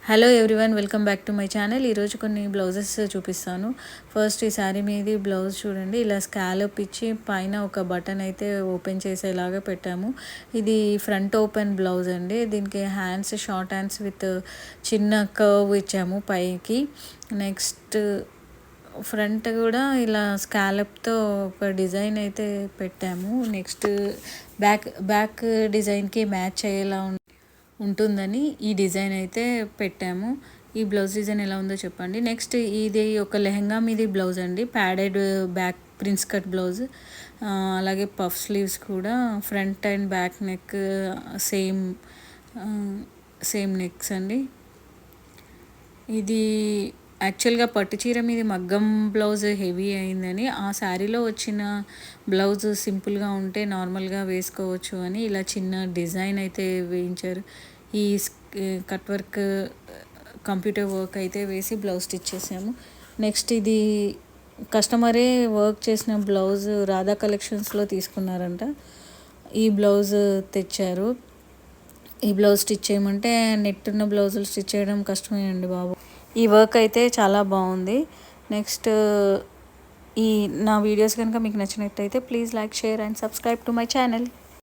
Hello everyone, welcome back to my channel. ఈరోజు కొన్ని blouses చూపిస్తాను. ఫస్ట్ ఈ శారీ మీది బ్లౌజ్ చూడండి, ఇలా స్కాలప్ ఇచ్చి పైన ఒక బటన్ అయితే ఓపెన్ చేసేలాగా పెట్టాము. ఇది ఫ్రంట్ ఓపెన్ బ్లౌజ్ అండి. దీనికి హ్యాండ్స్ షార్ట్ హ్యాండ్స్ విత్ చిన్న కర్వ్ ఇచ్చాము పైకి. నెక్స్ట్ ఫ్రంట్ కూడా ఇలా స్కాలప్తో ఒక డిజైన్ అయితే పెట్టాము. నెక్స్ట్ బ్యాక్ డిజైన్కి మ్యాచ్ అయ్యేలా ఉంటుందని ఈ డిజైన్ అయితే పెట్టాము. ఈ బ్లౌజ్ డిజైన్ ఎలా ఉందో చెప్పండి. నెక్స్ట్ ఇది ఒక లెహంగా మీది బ్లౌజ్ అండి, padded back prince cut blouse. అలాగే పఫ్ స్లీవ్స్ కూడా front and back neck same necks అండి. ఇది యాక్చువల్గా పట్టు చీర మీద మగ్గం బ్లౌజ్ హెవీ అయిందని ఆ శారీలో వచ్చిన బ్లౌజ్ సింపుల్గా ఉంటే నార్మల్గా వేసుకోవచ్చు అని ఇలా చిన్న డిజైన్ అయితే వేయించారు. ఈ కట్ వర్క్ కంప్యూటర్ వర్క్ అయితే వేసి బ్లౌజ్ స్టిచ్ చేసాము. నెక్స్ట్ ఇది కస్టమరే వర్క్ చేసిన బ్లౌజ్ రాధా కలెక్షన్స్లో తీసుకున్నారంట. ఈ బ్లౌజ్ తెచ్చారు. ఈ బ్లౌజ్ స్టిచ్ చేయమంటే నెట్ ఉన్న బ్లౌజులు స్టిచ్ చేయడం కష్టమే అండి బాబు. ఈ వర్క్ అయితే చాలా బాగుంది. నెక్స్ట్ ఈ నా వీడియోస్ కనుక మీకు నచ్చినట్టయితే please like, share and subscribe to my channel.